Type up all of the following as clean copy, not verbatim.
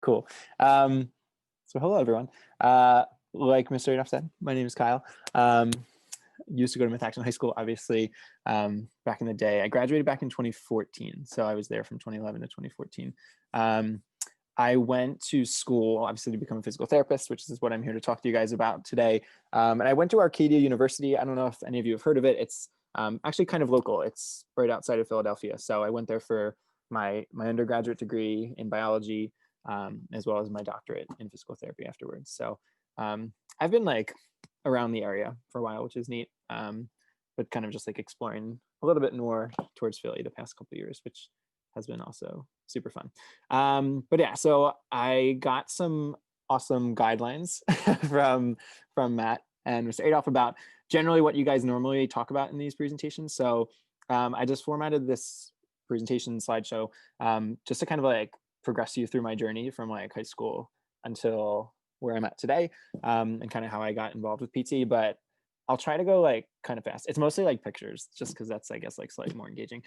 Cool. So hello, everyone. Like Mr. Adolph said, my name is Kyle. Used to go to Metaxen High School, obviously, back in the day. I graduated back in 2014, so I was there from 2011 to 2014. I went to school, obviously, to become a physical therapist, which is what I'm here to talk to you guys about today. And I went to Arcadia University. I don't know if any of you have heard of it. It's actually kind of local. It's right outside of Philadelphia. So I went there for my undergraduate degree in biology, as well as my doctorate in physical therapy afterwards. So I've been like around the area for a while, which is neat, but kind of just like exploring a little bit more towards Philly the past couple of years, which has been also super fun. But yeah, so I got some awesome guidelines from Matt and Mr. Adolph about generally what you guys normally talk about in these presentations. So I just formatted this presentation slideshow just to kind of like progress you through my journey from like high school until where I'm at today, and kind of how I got involved with PT. But I'll try to go like kind of fast. It's mostly like pictures, just because that's, I guess, like slightly more engaging.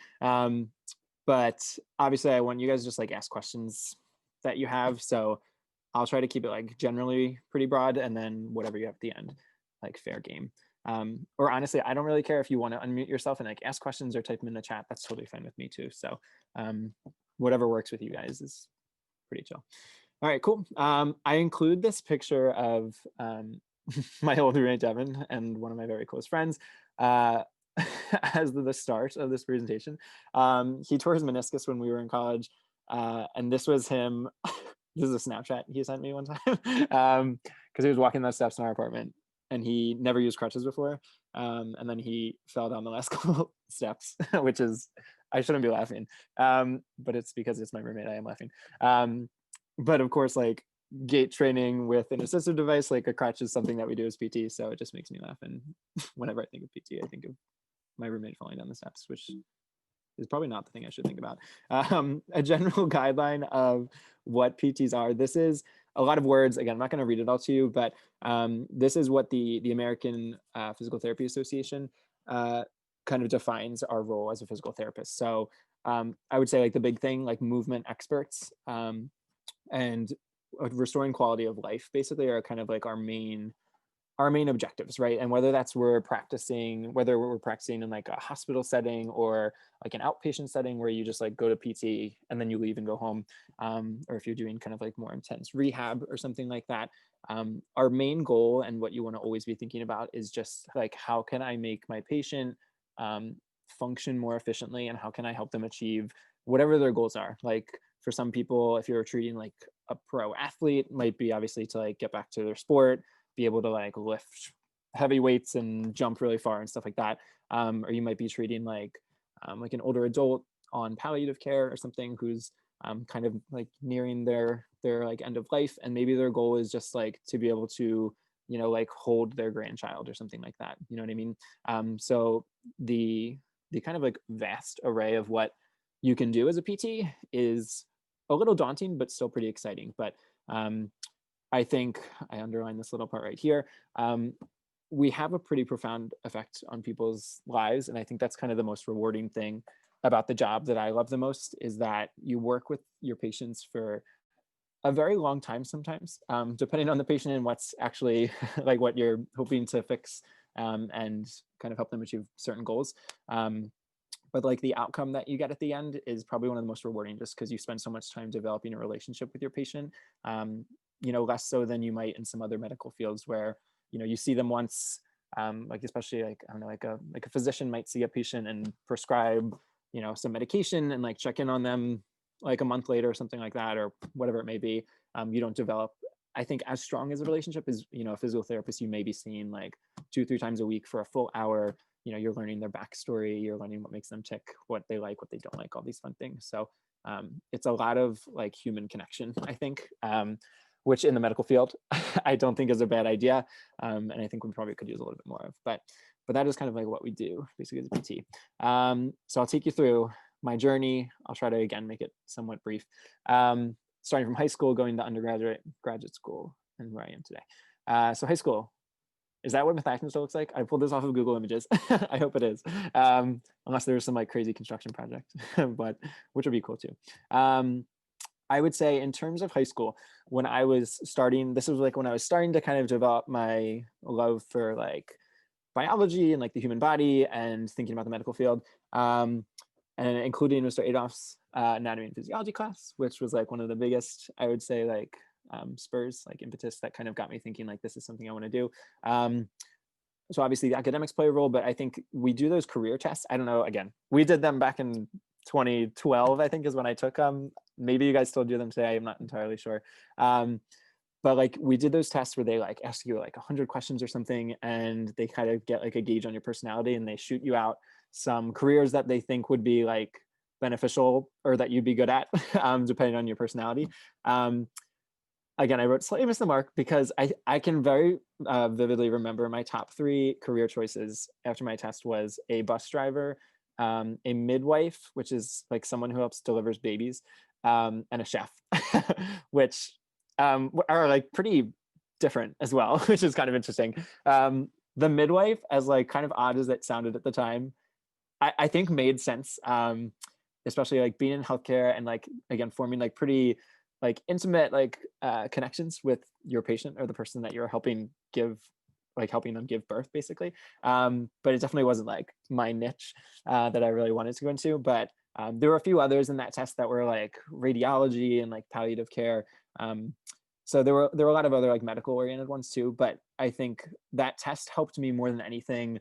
But obviously I want you guys to just like ask questions that you have. So I'll try to keep it like generally pretty broad, and then whatever you have at the end, like fair game. Or honestly, I don't really care if you want to unmute yourself and like ask questions or type them in the chat. That's totally fine with me too. So whatever works with you guys is pretty chill. All right, cool. I include this picture of my old roommate Devin and one of my very close friends as the start of this presentation. He tore his meniscus when we were in college, and this was him. This is a Snapchat he sent me one time because he was walking those steps in our apartment and he never used crutches before, and then he fell down the last couple steps, which is, I shouldn't be laughing, but it's because it's my roommate. I am laughing. But of course, like gait training with an assistive device like a crutch is something that we do as PT, so it just makes me laugh. And whenever I think of PT, I think of my roommate falling down the steps, which is probably not the thing I should think about. A general guideline of what PTs are. This is a lot of words. Again, I'm not going to read it all to you, but this is what the American Physical Therapy Association kind of defines our role as a physical therapist. So I would say like the big thing, like movement experts and restoring quality of life basically are kind of like our main objectives, right? And whether that's whether we're practicing in like a hospital setting or like an outpatient setting where you just like go to PT and then you leave and go home, or if you're doing kind of like more intense rehab or something like that, our main goal and what you want to always be thinking about is just like, how can I make my patient function more efficiently, and how can I help them achieve whatever their goals are? Like for some people, if you're treating like a pro athlete, might be obviously to like get back to their sport, be able to like lift heavy weights and jump really far and stuff like that. Or you might be treating like an older adult on palliative care or something who's kind of like nearing their like end of life, and maybe their goal is just like to be able to, you know, like hold their grandchild or something like that. You know what I mean? So the kind of like vast array of what you can do as a PT is a little daunting, but still pretty exciting. But I think I underline this little part right here. We have a pretty profound effect on people's lives. And I think that's kind of the most rewarding thing about the job that I love the most, is that you work with your patients for a very long time sometimes, depending on the patient and what's actually like what you're hoping to fix, and kind of help them achieve certain goals. But like the outcome that you get at the end is probably one of the most rewarding, just because you spend so much time developing a relationship with your patient, you know, less so than you might in some other medical fields where, you know, you see them once, like especially like, I don't know, like a physician might see a patient and prescribe, you know, some medication and like check in on them like a month later or something like that, or whatever it may be. You don't develop, I think, as strong as a relationship as, you know, a physical therapist you may be seeing like 2-3 times a week for a full hour. You know, you're learning their backstory, you're learning what makes them tick, what they like, what they don't like, all these fun things. So it's a lot of like human connection, I think, which in the medical field, I don't think is a bad idea. And I think we probably could use a little bit more of, but that is kind of like what we do basically as a PT. So I'll take you through my journey. I'll try to, again, make it somewhat brief. Starting from high school, going to graduate school, and where I am today. So high school, is that what Methacton still looks like? I pulled this off of Google Images. I hope it is, unless there's some like crazy construction project, but which would be cool too. I would say in terms of high school, when I was starting, this was like when I was starting to kind of develop my love for like biology and like the human body and thinking about the medical field, and including Mr. Adolph's anatomy and physiology class, which was like one of the biggest, I would say, like spurs, like impetus that kind of got me thinking like this is something I want to do. Um, so obviously the academics play a role, but I think we do those career tests. I don't know, again, we did them back in 2012, I think is when I took them. Maybe you guys still do them today, I'm not entirely sure. But like we did those tests where they like ask you like 100 questions or something, and they kind of get like a gauge on your personality, and they shoot you out some careers that they think would be like beneficial or that you'd be good at, depending on your personality. um, Again, I wrote slightly missed the mark because I can very vividly remember my top three career choices after my test was a bus driver, a midwife, which is like someone who helps delivers babies, and a chef, which are like pretty different as well, which is kind of interesting. The midwife, as like kind of odd as it sounded at the time, I think made sense, especially like being in healthcare and like again forming like pretty like intimate like connections with your patient or the person that you're helping give, like helping them give birth basically. But it definitely wasn't like my niche that I really wanted to go into. But there were a few others in that test that were like radiology and like palliative care. So there were a lot of other like medical oriented ones too. But I think that test helped me more than anything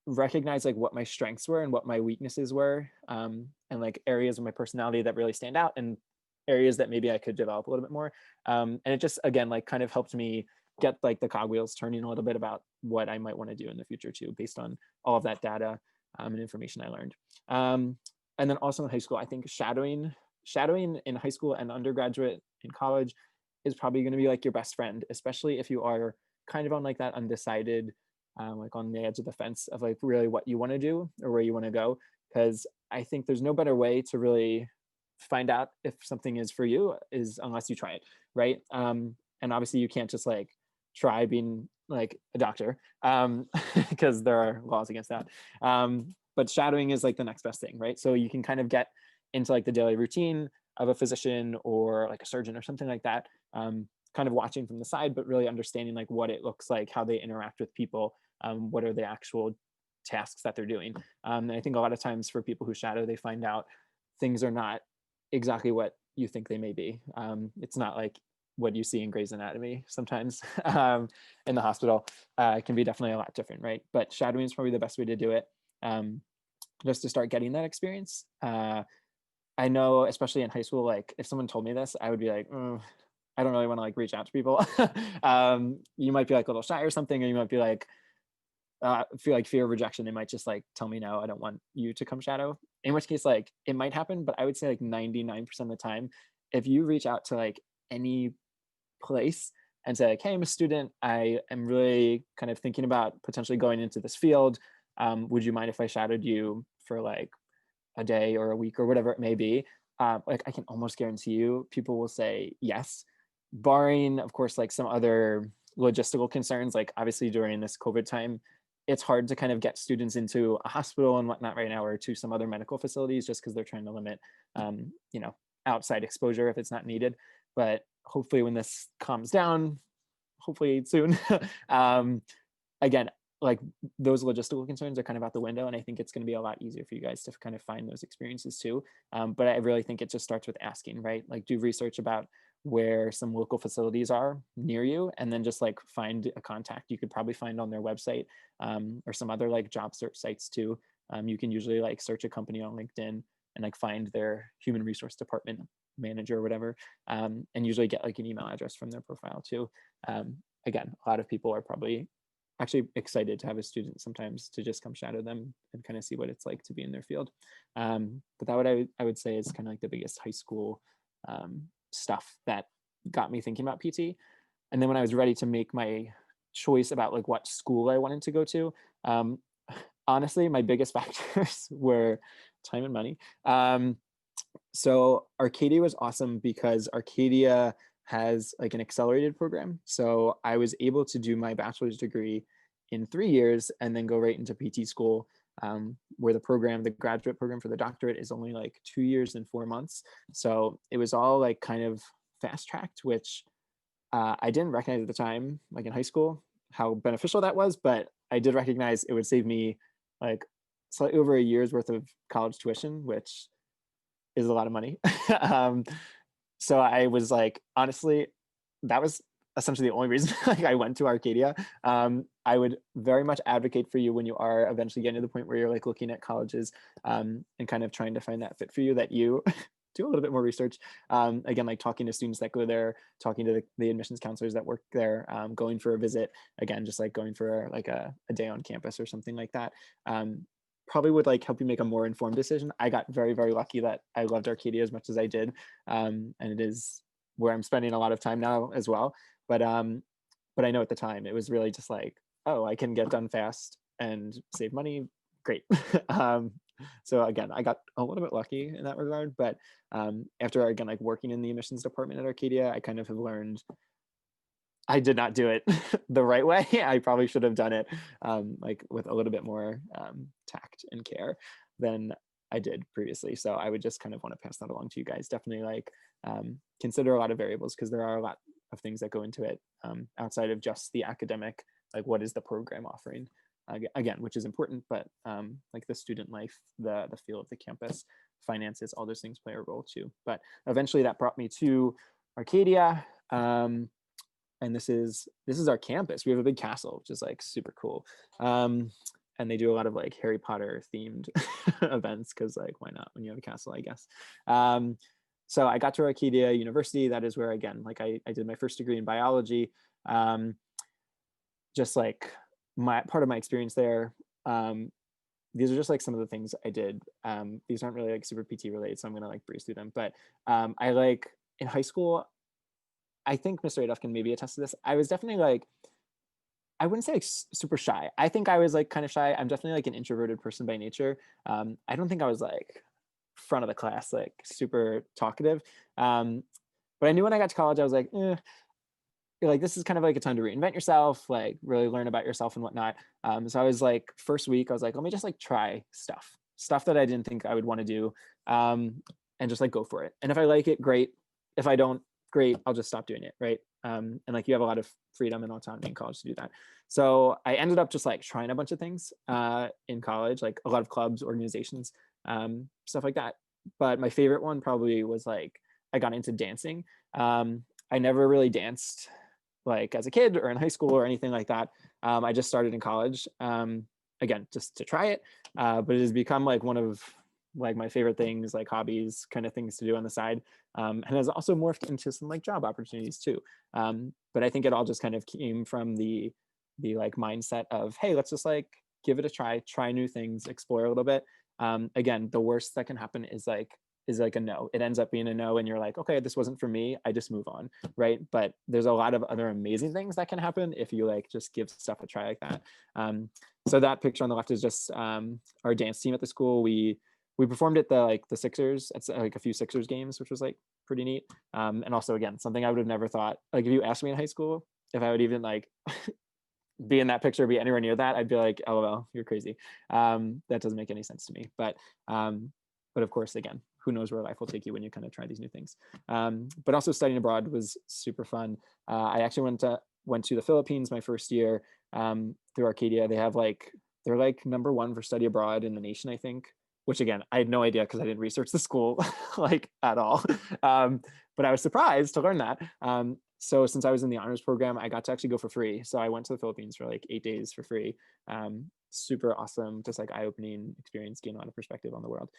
recognize like what my strengths were and what my weaknesses were, and like areas of my personality that really stand out and areas that maybe I could develop a little bit more. And it just again like kind of helped me get like the cogwheels turning a little bit about what I might want to do in the future too, based on all of that data and information I learned. And then also in high school, I think shadowing in high school and undergraduate in college is probably going to be like your best friend, especially if you are kind of on like that undecided, like on the edge of the fence of like really what you want to do or where you want to go. Because I think there's no better way to really find out if something is for you is unless you try it, right? And obviously you can't just like try being like a doctor, because there are laws against that. But shadowing is like the next best thing, right? So you can kind of get into like the daily routine of a physician or like a surgeon or something like that, kind of watching from the side, but really understanding like what it looks like, how they interact with people, what are the actual tasks that they're doing. And I think a lot of times for people who shadow, they find out things are not exactly what you think they may be. It's not like what you see in Grey's Anatomy sometimes, in the hospital. It can be definitely a lot different, right? But shadowing is probably the best way to do it, just to start getting that experience. I know, especially in high school, like if someone told me this, I would be like, I don't really want to like reach out to people. You might be like a little shy or something, or you might be like, feel like fear of rejection. They might just like tell me, no, I don't want you to come shadow. In which case, like it might happen, but I would say like 99% of the time, if you reach out to like any place and say like, hey, I'm a student, I am really kind of thinking about potentially going into this field. Would you mind if I shadowed you for like a day or a week or whatever it may be? Like I can almost guarantee you people will say yes, barring of course like some other logistical concerns. Like obviously during this COVID time, it's hard to kind of get students into a hospital and whatnot right now, or to some other medical facilities, just because they're trying to limit, you know, outside exposure if it's not needed. But hopefully when this calms down, hopefully soon, again, like those logistical concerns are kind of out the window, and I think it's going to be a lot easier for you guys to kind of find those experiences too. But I really think it just starts with asking, right? Like do research about where some local facilities are near you, and then just like find a contact you could probably find on their website, or some other like job search sites too. You can usually like search a company on LinkedIn and like find their human resource department manager or whatever, and usually get like an email address from their profile too. Again, a lot of people are probably actually excited to have a student sometimes to just come shadow them and kind of see what it's like to be in their field. But that what I would say is kind of like the biggest high school stuff that got me thinking about PT. And then when I was ready to make my choice about like what school I wanted to go to, honestly, my biggest factors were time and money. So Arcadia was awesome because Arcadia has like an accelerated program. So I was able to do my bachelor's degree in 3 years and then go right into PT school. where the graduate program for the doctorate is only like 2 years and 4 months. So it was all like kind of fast tracked, which I didn't recognize at the time, like in high school, how beneficial that was, but I did recognize it would save me like slightly over a year's worth of college tuition, which is a lot of money. um, so I was like, honestly, that was essentially the only reason like I went to Arcadia. I would very much advocate for you when you are eventually getting to the point where you're like looking at colleges and kind of trying to find that fit for you, that you do a little bit more research. Again, like talking to students that go there, talking to the admissions counselors that work there, going for a visit, again, just like going for like a day on campus or something like that. Probably would like help you make a more informed decision. I got very, very lucky that I loved Arcadia as much as I did. And it is where I'm spending a lot of time now as well. But I know at the time it was really just like, oh, I can get done fast and save money. Great. So again, I got a little bit lucky in that regard. But after again, like working in the admissions department at Arcadia, I kind of have learned I did not do it the right way. I probably should have done it like with a little bit more tact and care than I did previously. So I would just kind of want to pass that along to you guys. Definitely like consider a lot of variables, because there are a lot of things that go into it outside of just the academic, like what is the program offering again, which is important, but like the student life, the feel of the campus, finances, all those things play a role too. But eventually that brought me to Arcadia. And this is our campus. We have a big castle, which is like super cool. And they do a lot of like Harry Potter themed events, because like why not when you have a castle, I guess. So I got to Arcadia University. That is where, again, like I did my first degree in biology. Just like my part of my experience there. These are just like some of the things I did. These aren't really like super PT related, so I'm gonna like breeze through them. But I like in high school, I think Mr. Adolf can maybe attest to this. I was definitely like, I wouldn't say like super shy. I think I was like kind of shy. I'm definitely like an introverted person by nature. I don't think I was like front of the class, like super talkative. But I knew when I got to college, I was like this is kind of like a time to reinvent yourself, like really learn about yourself and whatnot. So I was like, first week, I was like, let me just like try stuff that I didn't think I would want to do, and just like go for it. And if I like it, great. If I don't, great. I'll just stop doing it, right? And like you have a lot of freedom and autonomy in college to do that. So I ended up just like trying a bunch of things in college, like a lot of clubs, organizations, stuff like that. But my favorite one probably was like I got into dancing. I never really danced like as a kid or in high school or anything like that. I just started in college, again, just to try it. But it has become like one of like my favorite things, like hobbies, kind of things to do on the side. And has also morphed into some like job opportunities too. But I think it all just kind of came from the like mindset of, hey, let's just like give it a try new things, explore a little bit. Again, the worst that can happen is like a no. It ends up being a no, and you're like, okay, this wasn't for me. I just move on, right? But there's a lot of other amazing things that can happen if you like just give stuff a try like that. So that picture on the left is just our dance team at the school. We performed at the Sixers, at like a few Sixers games, which was like pretty neat. And also, again, something I would have never thought. Like if you asked me in high school if I would even like be in that picture, be anywhere near that, I'd be like, LOL, you're crazy. That doesn't make any sense to me. But of course, again, who knows where life will take you when you kind of try these new things. But also studying abroad was super fun. I actually went to the Philippines my first year through Arcadia. They're like #1 for study abroad in the nation, I think. Which again, I had no idea because I didn't research the school like at all. But I was surprised to learn that. So since I was in the honors program, I got to actually go for free. So I went to the Philippines for like 8 days for free. Super awesome, just like eye-opening experience, gain a lot of perspective on the world.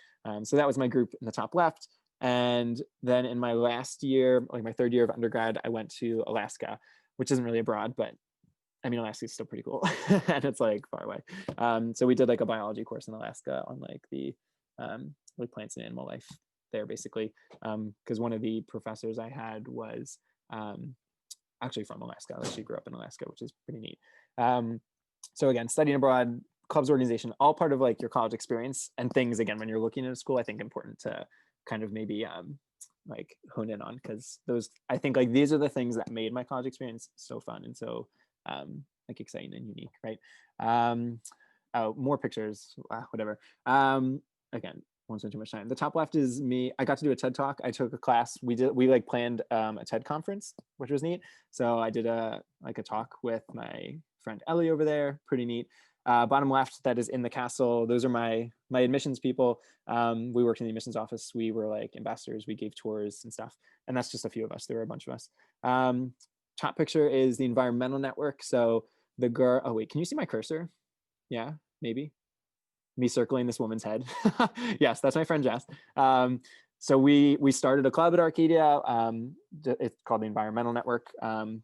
So that was my group in the top left. And then in my last year, like my third year of undergrad, I went to Alaska, which isn't really abroad, but I mean, Alaska is still pretty cool and it's like far away. So we did like a biology course in Alaska on like the like plants and animal life there basically. Because one of the professors I had was actually from Alaska. Like she grew up in Alaska, which is pretty neat. So again, studying abroad, clubs organization, all part of like your college experience and things, again, when you're looking at a school, I think important to kind of maybe like hone in on, because those, I think like these are the things that made my college experience so fun and so like exciting and unique, right? oh, more pictures, whatever. Again, won't spend too much time. The top left is me. I got to do a TED talk. I took a class. We like planned a TED conference, which was neat. So I did a talk with my friend Ellie over there. Pretty neat. Bottom left, that is in the castle. Those are my admissions people. We worked in the admissions office. We were like ambassadors. We gave tours and stuff. And that's just a few of us. There were a bunch of us. Top picture is the environmental network. So the girl. Oh wait, can you see my cursor? Yeah, maybe. Me circling this woman's head. Yes, that's my friend Jess. So we started a club at Arcadia. It's called the Environmental Network.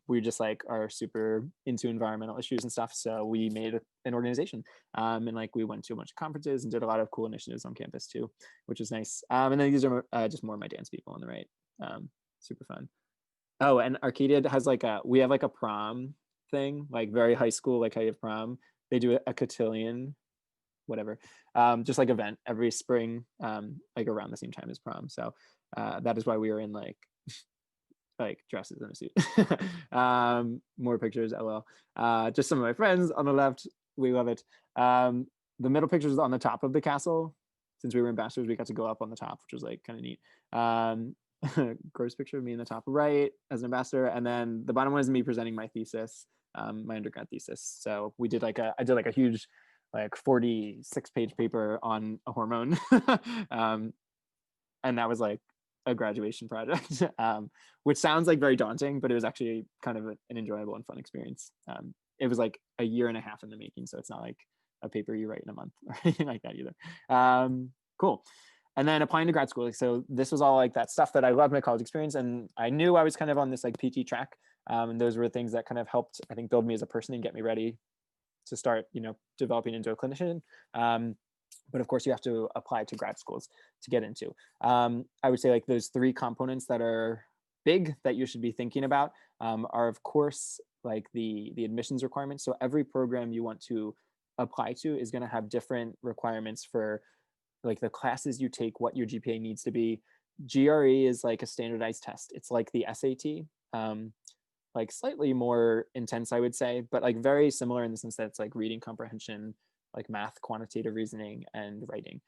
We just like are super into environmental issues and stuff. So we made an organization, and like we went to a bunch of conferences and did a lot of cool initiatives on campus too, which is nice. And then these are just more of my dance people on the right. Super fun. Oh, and Arcadia has like we have like a prom thing, like very high school, like how you have prom. They do a cotillion, whatever, just like event every spring, like around the same time as prom. So that is why we were in like dresses and a suit. More pictures, lol. Just some of my friends on the left. We love it. The middle picture is on the top of the castle. Since we were ambassadors, we got to go up on the top, which was like kind of neat. Gross picture of me in the top right as an ambassador, and then the bottom one is me presenting my thesis, my undergrad thesis. So we did I did like a huge like 46-page paper on a hormone. And that was like a graduation project, which sounds like very daunting, but it was actually kind of an enjoyable and fun experience. It was like a year and a half in the making, so it's not like a paper you write in a month or anything like that either. Cool. And then applying to grad school. So this was all like that stuff that I loved my college experience, and I knew I was kind of on this like PT track. And those were things that kind of helped, I think, build me as a person and get me ready to start, developing into a clinician. But of course, you have to apply to grad schools to get into. I would say like those three components that are big that you should be thinking about are, of course, like the admissions requirements. So every program you want to apply to is going to have different requirements for like the classes you take, what your GPA needs to be. GRE is like a standardized test. It's like the SAT. Like slightly more intense, I would say, but like very similar in the sense that it's like reading comprehension, like math, quantitative reasoning, and writing.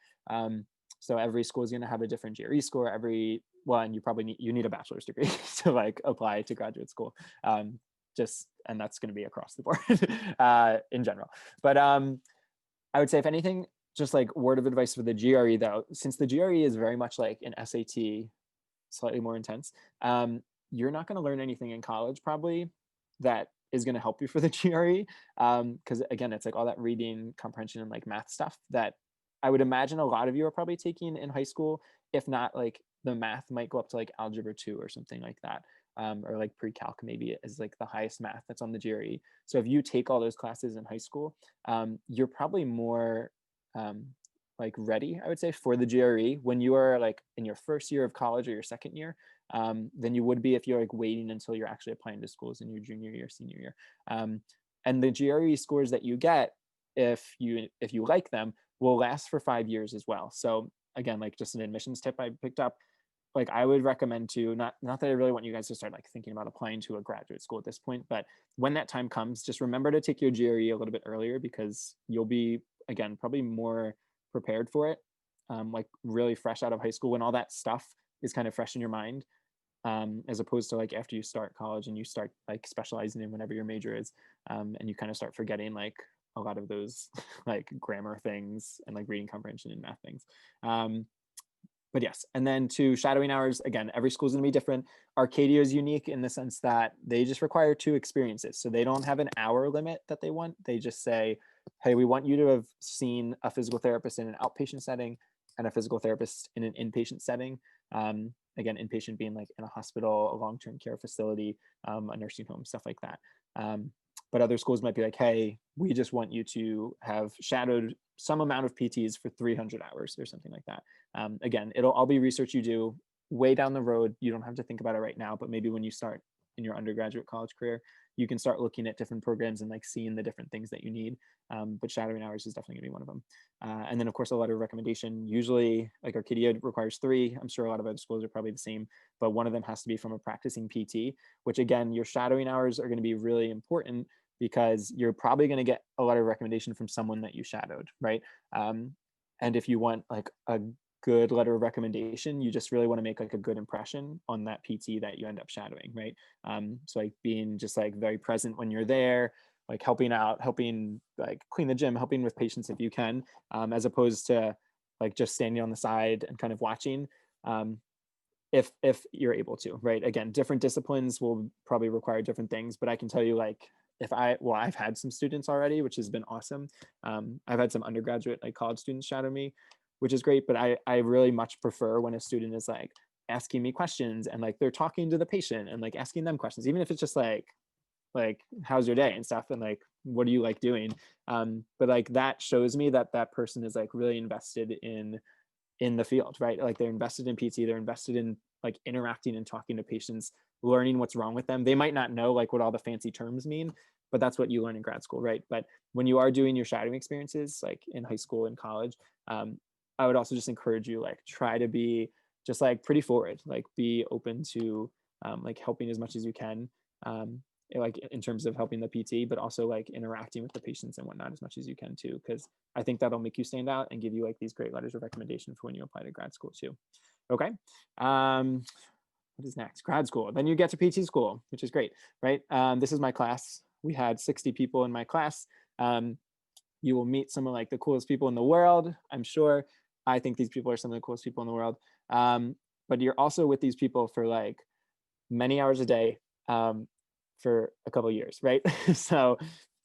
So every school is going to have a different GRE score. Every one, you probably need a bachelor's degree to like apply to graduate school. And that's going to be across the board in general. But I would say, if anything, just like word of advice for the GRE though, since the GRE is very much like an SAT, slightly more intense, you're not going to learn anything in college probably that is going to help you for the GRE. Because again, it's like all that reading comprehension and like math stuff that I would imagine a lot of you are probably taking in high school. If not, like the math might go up to like algebra 2 or something like that. Or like pre-calc maybe is like the highest math that's on the GRE. So if you take all those classes in high school, you're probably more like ready, I would say, for the GRE when you are like in your first year of college or your second year, than you would be if you're like waiting until you're actually applying to schools in your junior year, senior year. And the GRE scores that you get, if you like them, will last for 5 years as well. So again, like just an admissions tip I picked up, like I would recommend to not that I really want you guys to start like thinking about applying to a graduate school at this point, but when that time comes, just remember to take your GRE a little bit earlier, because you'll be, again, probably more prepared for it, like really fresh out of high school when all that stuff is kind of fresh in your mind, as opposed to like after you start college and you start like specializing in whatever your major is, and you kind of start forgetting like a lot of those like grammar things and like reading comprehension and math things. But yes, and then to shadowing hours, again, every school is going to be different. Arcadia is unique in the sense that they just require 2 experiences. So they don't have an hour limit that they want. They just say, hey, we want you to have seen a physical therapist in an outpatient setting and a physical therapist in an inpatient setting. Again, inpatient being like in a hospital, a long-term care facility, a nursing home, stuff like that. But other schools might be like, hey, we just want you to have shadowed some amount of PTs for 300 hours or something like that. Again, it'll all be research you do way down the road. You don't have to think about it right now, but maybe when you start in your undergraduate college career, you can start looking at different programs and like seeing the different things that you need. But shadowing hours is definitely gonna be one of them. And then of course, a letter of recommendation. Usually like Arcadia requires 3. I'm sure a lot of other schools are probably the same, but one of them has to be from a practicing PT, which again, your shadowing hours are gonna be really important because you're probably going to get a lot of recommendation from someone that you shadowed, right? And if you want like a good letter of recommendation, you just really want to make like a good impression on that PT that you end up shadowing, right? So like being just like very present when you're there, like helping out, helping like clean the gym, helping with patients if you can, as opposed to like just standing on the side and kind of watching. If you're able to, right? Again, different disciplines will probably require different things, but I can tell you like I've had some students already, which has been awesome. I've had some undergraduate like college students shadow me, which is great, but I really much prefer when a student is like asking me questions and like they're talking to the patient and like asking them questions, even if it's just like how's your day and stuff, and like what do you like doing. But like that shows me that that person is like really invested in the field, right? Like they're invested in PT, they're invested in like interacting and talking to patients, learning what's wrong with them. They might not know like what all the fancy terms mean, but that's what you learn in grad school, right? But when you are doing your shadowing experiences, like in high school and college, I would also just encourage you like try to be just like pretty forward, like be open to like helping as much as you can. Like in terms of helping the PT, but also like interacting with the patients and whatnot as much as you can too, because I think that'll make you stand out and give you like these great letters of recommendation for when you apply to grad school too. Okay. What is next? Grad school. Then you get to PT school, which is great, right? This is my class. We had 60 people in my class. You will meet some of like the coolest people in the world, I'm sure. I think these people are some of the coolest people in the world. But you're also with these people for like many hours a day. For a couple of years, right? So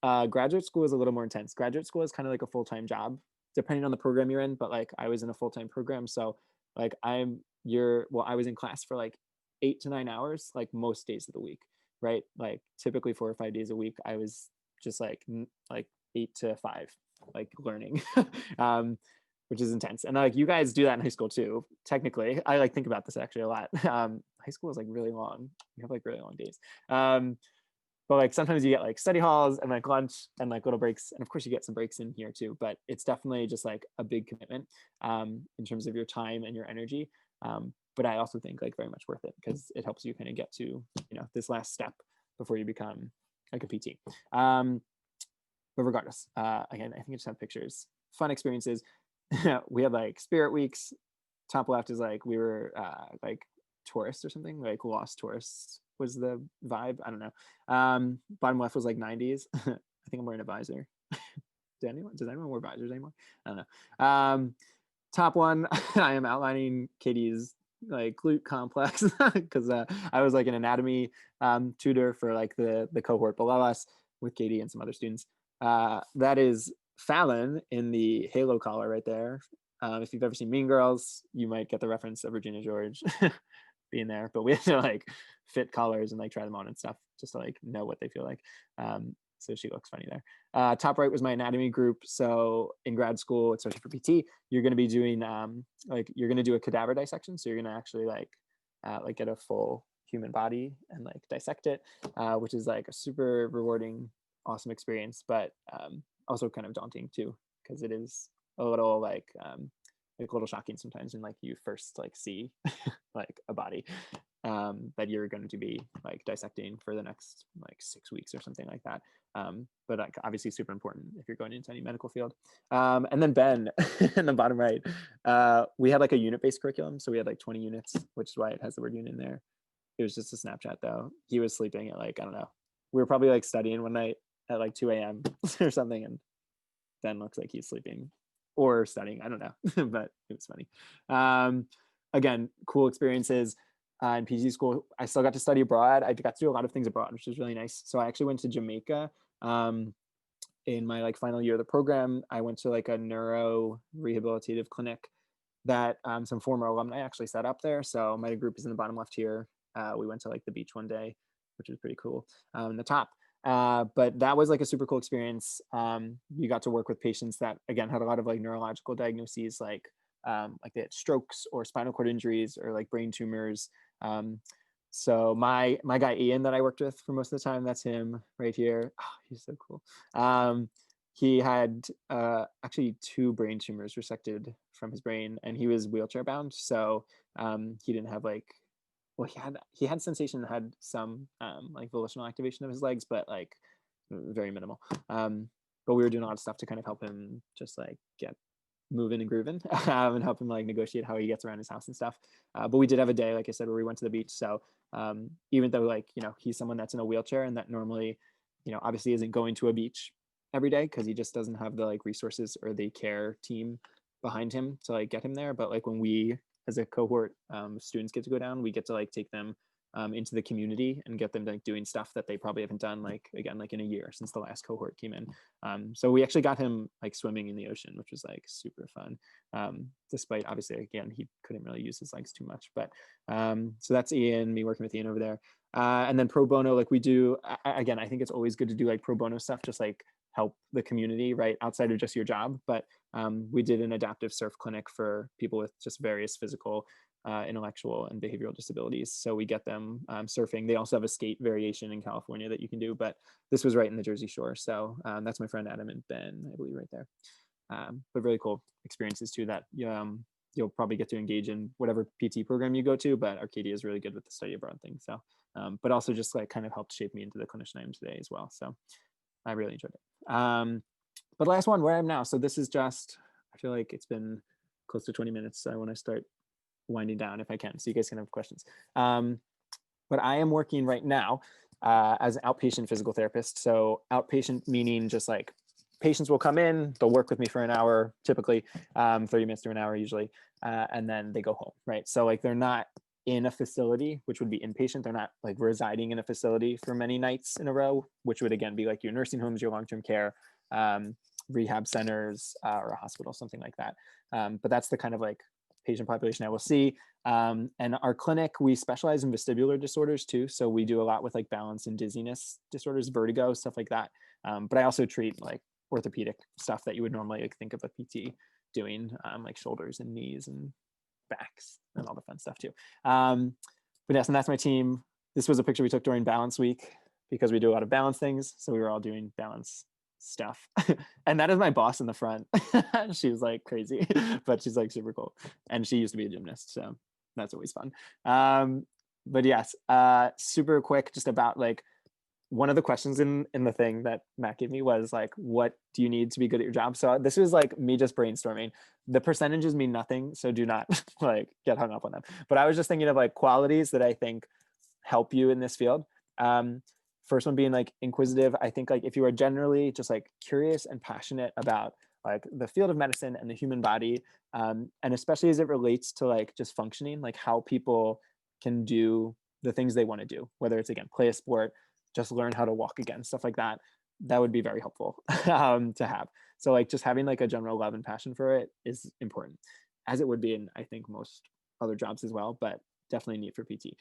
graduate school is a little more intense. Graduate school is kind of like a full-time job, depending on the program you're in, but like I was in a full-time program. So like I was in class for like 8 to 9 hours, like most days of the week, right? Like typically 4 or 5 days a week, I was just like 8 to 5, like learning. Which is intense. And like you guys do that in high school too. Technically, I like think about this actually a lot. High school is like really long. You have like really long days. But like sometimes you get like study halls and like lunch and like little breaks, and of course you get some breaks in here too. But it's definitely just like a big commitment in terms of your time and your energy. But I also think like very much worth it because it helps you kind of get to this last step before you become like a PT. But regardless, again, I think I just have pictures, fun experiences. We had like spirit weeks. Top left is like we were like tourists or something, like lost tourists was the vibe. I don't know. Bottom left was like 90s. I think I'm wearing a visor. Does anyone wear visors anymore? I don't know. Top one, I am outlining Katie's like glute complex because I was like an anatomy tutor for like the cohort below us with Katie and some other students. That is Fallon in the halo collar right there. If you've ever seen Mean Girls, you might get the reference of Regina George being there, but we had to like fit collars and like try them on and stuff just to like know what they feel like. So she looks funny there. Top right was my anatomy group. So in grad school, especially for PT, you're going to be doing you're going to do a cadaver dissection. So you're going to actually like get a full human body and like dissect it, which is like a super rewarding, awesome experience, but also kind of daunting too, because it is a little like a little shocking sometimes when like you first like see like a body that you're going to be like dissecting for the next like 6 weeks or something like that. But like obviously super important if you're going into any medical field. And then Ben in the bottom right, we had like a unit-based curriculum, so we had like 20 units, which is why it has the word unit in there. It was just a Snapchat though. He was sleeping at like, I don't know, we were probably like studying one night at like 2 a.m. or something, and Ben looks like he's sleeping or studying. I don't know, but it was funny. Again, cool experiences in PG school. I still got to study abroad. I got to do a lot of things abroad, which was really nice. So I actually went to Jamaica in my like final year of the program. I went to like a neuro rehabilitative clinic that some former alumni actually set up there. So my group is in the bottom left here. We went to like the beach one day, which was pretty cool. In the top. But that was like a super cool experience. You got to work with patients that again had a lot of like neurological diagnoses, like they had strokes or spinal cord injuries or like brain tumors. So my guy Ian that I worked with for most of the time, that's him right here. Oh, he's so cool. He had actually 2 brain tumors resected from his brain, and he was wheelchair bound. So he didn't have like, well, he had sensation, had some like volitional activation of his legs, but like very minimal. But we were doing a lot of stuff to kind of help him just like get moving and grooving and help him like negotiate how he gets around his house and stuff. But we did have a day, like I said, where we went to the beach. So even though like, you know, he's someone that's in a wheelchair and that normally, you know, obviously isn't going to a beach every day because he just doesn't have the like resources or the care team behind him to like get him there. But like when we as a cohort students get to go down, we get to like take them into the community and get them like doing stuff that they probably haven't done like again like in a year since the last cohort came in. So we actually got him like swimming in the ocean, which was like super fun, despite obviously again he couldn't really use his legs too much. But so that's Ian, me working with Ian over there. And then pro bono, like we do again, I think it's always good to do like pro bono stuff, just like help the community right outside of just your job. But we did an adaptive surf clinic for people with just various physical, intellectual and behavioral disabilities. So we get them surfing. They also have a skate variation in California that you can do, but this was right in the Jersey Shore. So that's my friend Adam and Ben, I believe, right there. But really cool experiences too that you'll probably get to engage in whatever PT program you go to, but Arcadia is really good with the study abroad thing. So, but also just like kind of helped shape me into the clinician I am today as well. So I really enjoyed it. But last one, where I am now. So this is just, I feel like it's been close to 20 minutes. So I want to start winding down if I can, so you guys can have questions. But I am working right now as an outpatient physical therapist. So outpatient meaning just like patients will come in, they'll work with me for an hour, typically 30 minutes to an hour usually, and then they go home, right? So like they're not in a facility, which would be inpatient. They're not like residing in a facility for many nights in a row, which would again be like your nursing homes, your long-term care, rehab centers, or a hospital, something like that. But that's the kind of like patient population I will see. And our clinic, we specialize in vestibular disorders too. So we do a lot with like balance and dizziness disorders, vertigo, stuff like that. But I also treat like orthopedic stuff that you would normally like think of a PT doing, like shoulders and knees and backs and all the fun stuff too. But yes, and that's my team. This was a picture we took during balance week because we do a lot of balance things. So we were all doing balance stuff. And that is my boss in the front. She was like crazy, but she's like super cool. And she used to be a gymnast. So that's always fun. But yes, super quick, just about like one of the questions in the thing that Matt gave me was like, what do you need to be good at your job? So this was like me just brainstorming. The percentages mean nothing, so do not like get hung up on them. But I was just thinking of like qualities that I think help you in this field. First one being like inquisitive. I think like if you are generally just like curious and passionate about like the field of medicine and the human body, and especially as it relates to like just functioning, like how people can do the things they want to do, whether it's again play a sport, just learn how to walk again, stuff like that, that would be very helpful to have. So like just having like a general love and passion for it is important, as it would be in I think most other jobs as well, but definitely need for PT.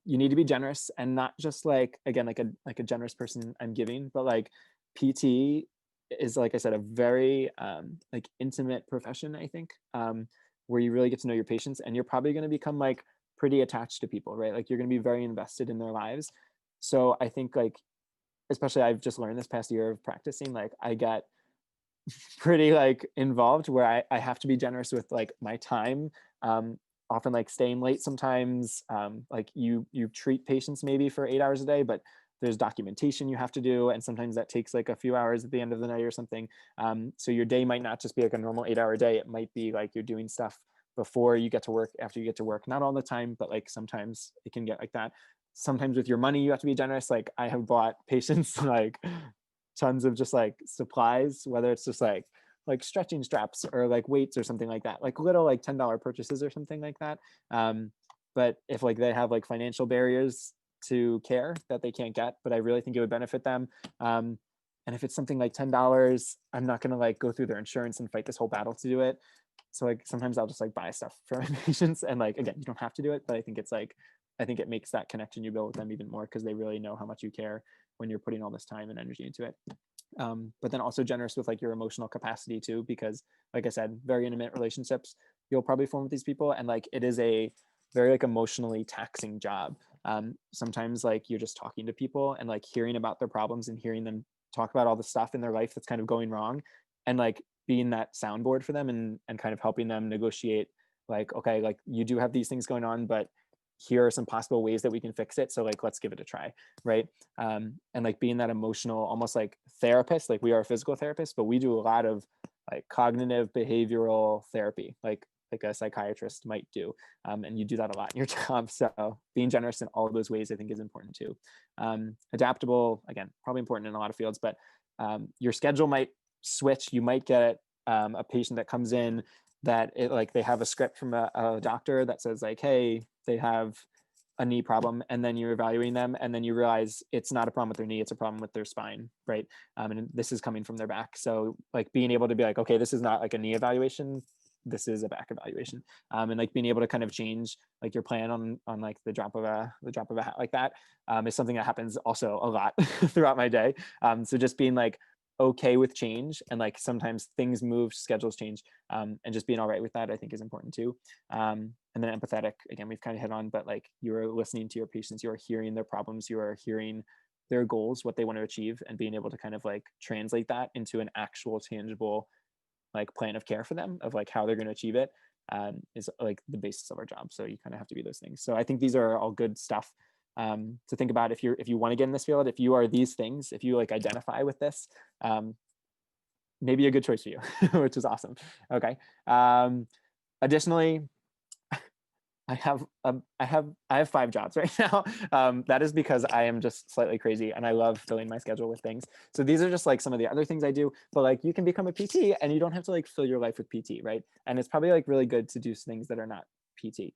You need to be generous, and not just like again like a generous person I'm giving, but like PT is, like I said, a very like intimate profession, I think, where you really get to know your patients, and you're probably going to become like pretty attached to people, right? Like you're going to be very invested in their lives. So I think like, especially I've just learned this past year of practicing, like I get pretty like involved where I have to be generous with like my time, often like staying late sometimes. Like you treat patients maybe for 8 hours a day, but there's documentation you have to do, and sometimes that takes like a few hours at the end of the night or something. So your day might not just be like a normal 8-hour day. It might be like you're doing stuff before you get to work, after you get to work. Not all the time, but like sometimes it can get like that. Sometimes with your money, you have to be generous. Like I have bought patients like tons of just like supplies, whether it's just like stretching straps or like weights or something like that, like little like $10 purchases or something like that. But if like they have like financial barriers to care that they can't get, but I really think it would benefit them. And if it's something like $10, I'm not going to like go through their insurance and fight this whole battle to do it. So like sometimes I'll just like buy stuff for my patients, and like again, you don't have to do it, but I think it's like, I think it makes that connection you build with them even more, because they really know how much you care when you're putting all this time and energy into it. But then also generous with like your emotional capacity too, because like I said, very intimate relationships you'll probably form with these people, and like it is a very like emotionally taxing job. Sometimes like you're just talking to people and like hearing about their problems and hearing them talk about all the stuff in their life that's kind of going wrong, and like being that soundboard for them, and kind of helping them negotiate like, okay, like you do have these things going on, but here are some possible ways that we can fix it. So like, let's give it a try, right? And like being that emotional, almost like therapist, like we are a physical therapist, but we do a lot of like cognitive behavioral therapy, like a psychiatrist might do. And you do that a lot in your job. So being generous in all of those ways, I think, is important too. Adaptable, again, probably important in a lot of fields, but your schedule might switch. You might get a patient that comes in that like they have a script from a doctor that says like, hey, they have a knee problem, and then you're evaluating them, and then you realize it's not a problem with their knee, it's a problem with their spine, right? And this is coming from their back. So like being able to be like, okay, this is not like a knee evaluation, this is a back evaluation, and like being able to kind of change like your plan on like the drop of a hat like that, is something that happens also a lot throughout my day. So just being like okay with change, and like sometimes things move, schedules change, and just being all right with that, I think, is important too. And then empathetic, again, we've kind of hit on, but like you're listening to your patients, you are hearing their problems, you are hearing their goals, what they want to achieve, and being able to kind of like translate that into an actual tangible like plan of care for them, of like how they're going to achieve it, is like the basis of our job. So you kind of have to be those things. So I think these are all good stuff to think about if you want to get in this field. If you are these things, if you like identify with this, maybe a good choice for you, which is awesome. Okay. Additionally, I have 5 jobs right now. That is because I am just slightly crazy and I love filling my schedule with things. So these are just like some of the other things I do, but like you can become a PT and you don't have to like fill your life with PT, right? And it's probably like really good to do things that are not PT.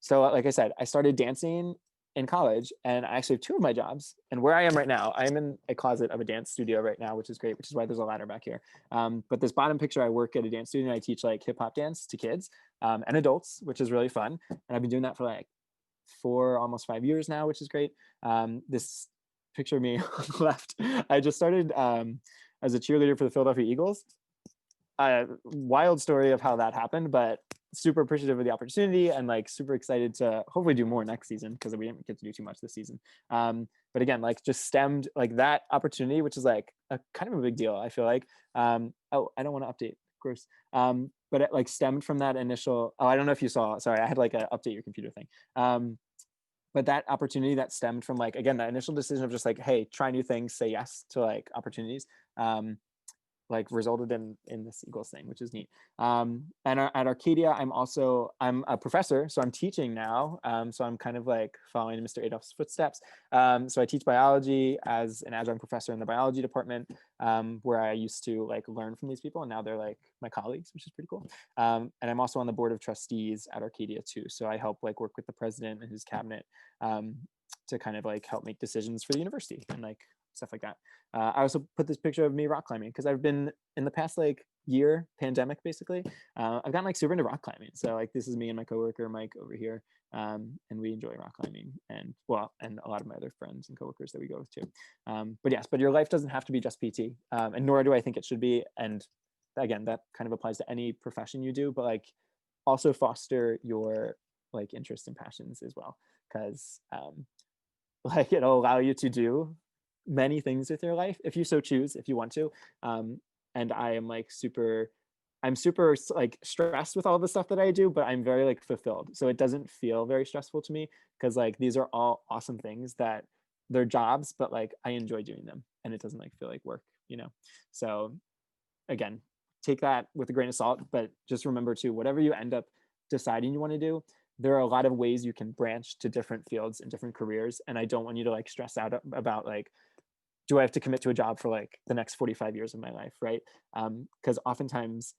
So like I said, I started dancing in college, and I actually have 2 of my jobs. And where I am right now, I'm in a closet of a dance studio right now, which is great, which is why there's a ladder back here. But this bottom picture, I work at a dance studio and I teach like hip hop dance to kids and adults, which is really fun. And I've been doing that for like 4, almost 5 years now, which is great. This picture of me left, I just started as a cheerleader for the Philadelphia Eagles. Wild story of how that happened, but super appreciative of the opportunity and like super excited to hopefully do more next season, because we didn't get to do too much this season. But again, like just stemmed like that opportunity, which is like a kind of a big deal, I feel like. Oh, I don't want to update, gross. But it like stemmed from that initial, I don't know if you saw, sorry, I had like a update your computer thing. But that opportunity that stemmed from like, again, that initial decision of just like, hey, try new things, say yes to like opportunities, like resulted in this Eagles thing, which is neat. And at Arcadia, I'm a professor, so I'm teaching now. So I'm kind of like following Mr. Adolph's footsteps. So I teach biology as an adjunct professor in the biology department, where I used to like learn from these people, and now they're like my colleagues, which is pretty cool. And I'm also on the board of trustees at Arcadia too. So I help like work with the president and his cabinet to kind of like help make decisions for the university and like stuff like that. I also put this picture of me rock climbing because I've been in the past like year, pandemic basically, I've gotten like super into rock climbing. So like this is me and my coworker Mike over here, and we enjoy rock climbing, and a lot of my other friends and coworkers that we go with too. But yes, but your life doesn't have to be just PT, and nor do I think it should be. And again, that kind of applies to any profession you do, but like also foster your like interests and passions as well, because like it'll allow you to do many things with your life if you so choose, if you want to. And I'm super like stressed with all the stuff that I do, but I'm very like fulfilled, so it doesn't feel very stressful to me, because like these are all awesome things that they're jobs, but like I enjoy doing them and it doesn't like feel like work, so again, take that with a grain of salt, but just remember too, whatever you end up deciding you want to do, there are a lot of ways you can branch to different fields and different careers. And I don't want you to like stress out about like, do I have to commit to a job for like the next 45 years of my life, right? Because oftentimes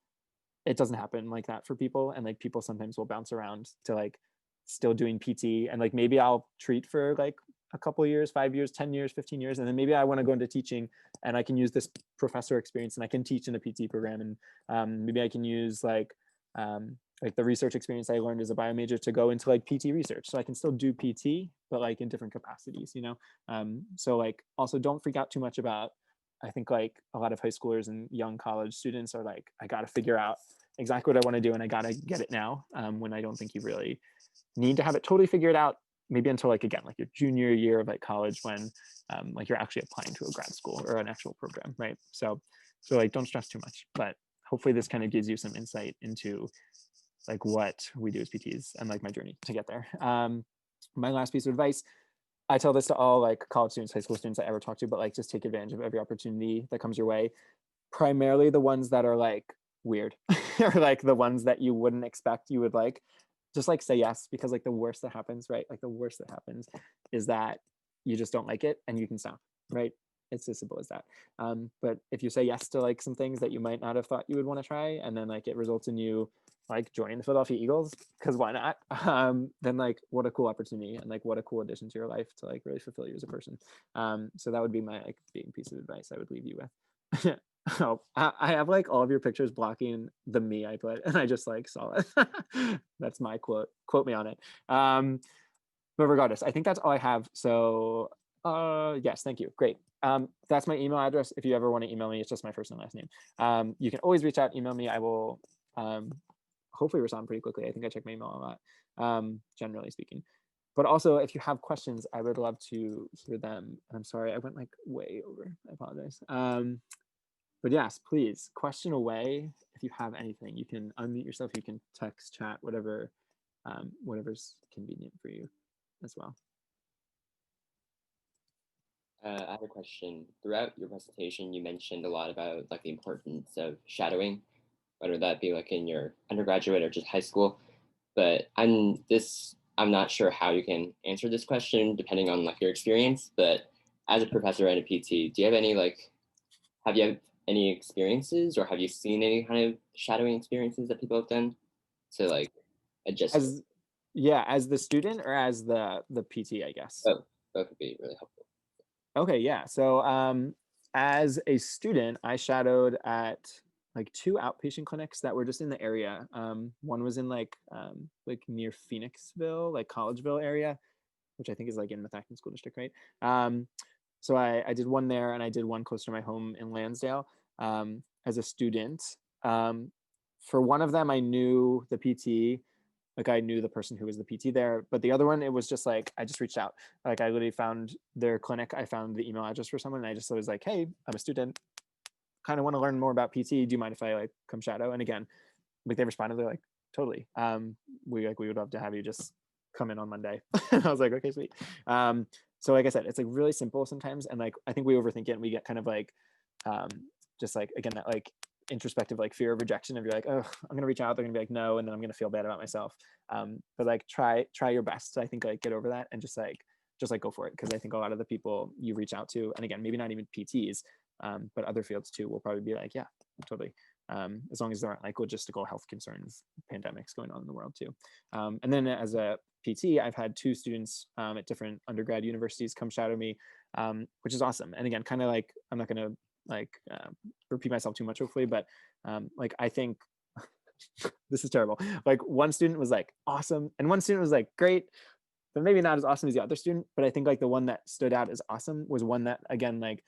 it doesn't happen like that for people, and like people sometimes will bounce around to like still doing PT, and like maybe I'll treat for like a couple of years, 5 years, 10 years, 15 years, and then maybe I want to go into teaching, and I can use this professor experience and I can teach in a PT program, and maybe I can use like the research experience I learned as a bio major to go into like PT research, so I can still do PT but like in different capacities, so like also don't freak out too much about, I think like a lot of high schoolers and young college students are like, I got to figure out exactly what I want to do and I got to get it now, when I don't think you really need to have it totally figured out, maybe until like, again, like your junior year of like college, when like you're actually applying to a grad school or an actual program, right? So like don't stress too much, but hopefully this kind of gives you some insight into like what we do as PTs and like my journey to get there. My last piece of advice, I tell this to all like college students, high school students I ever talk to, but like just take advantage of every opportunity that comes your way. Primarily the ones that are like weird or like the ones that you wouldn't expect you would like. Just like say yes, because like the worst that happens, right? Like the worst that happens is that you just don't like it and you can stop, right? It's as simple as that. But if you say yes to like some things that you might not have thought you would want to try, and then like it results in you like joining the Philadelphia Eagles, because why not? Then like what a cool opportunity and like what a cool addition to your life to like really fulfill you as a person. So that would be my like big piece of advice I would leave you with. Oh, I have like all of your pictures blocking the me I put, and I just like saw it. That's my quote. Quote me on it. But regardless, I think that's all I have. So yes, thank you. Great. That's my email address. If you ever want to email me, it's just my first and last name. You can always reach out, email me. I will hopefully respond pretty quickly. I think I check my email a lot, generally speaking. But also, if you have questions, I would love to hear them. And I'm sorry, I went like way over. I apologize. But yes, please question away. If you have anything, you can unmute yourself. You can text, chat, whatever, whatever's convenient for you as well. I have a question. Throughout your presentation, you mentioned a lot about like the importance of shadowing, whether that be like in your undergraduate or just high school. But I'm not sure how you can answer this question depending on like your experience. But as a professor and a PT, do you have any like have you had any experiences or have you seen any kind of shadowing experiences that people have done to like adjust? As yeah, as the student or as the PT, I guess. Both would be really helpful. Okay, yeah. So as a student, I shadowed at like two outpatient clinics that were just in the area. One was in like near Phoenixville, like Collegeville area, which I think is like in Methacton School District, right? So I did one there, and I did one close to my home in Lansdale as a student. For one of them, I knew the PT, like I knew the person who was the PT there, but the other one, it was just like I just reached out. Like I literally found their clinic. I found the email address for someone, and I just was like, "Hey, I'm a student. Kind of want to learn more about PT. Do you mind if I like come shadow?" And again, like they responded, they're like, "Totally. We would love to have you just come in on Monday." I was like, "Okay, sweet." So like I said, it's like really simple sometimes, and like I think we overthink it, and we get kind of like um, just like again that like introspective like fear of rejection, of you're like, oh, I'm gonna reach out, they're gonna be like no, and then I'm gonna feel bad about myself. But like try your best to, I think, like get over that and just like go for it, because I think a lot of the people you reach out to, and again maybe not even PTs, but other fields too, will probably be like, yeah, totally. As long as there aren't like logistical health concerns, pandemics going on in the world too. And then as a PT, I've had two students at different undergrad universities come shadow me, which is awesome. And again, kind of like, I'm not going to like repeat myself too much, hopefully, but like I think this is terrible. Like one student was like awesome, and one student was like great, but maybe not as awesome as the other student. But I think like the one that stood out as awesome was one that, again, like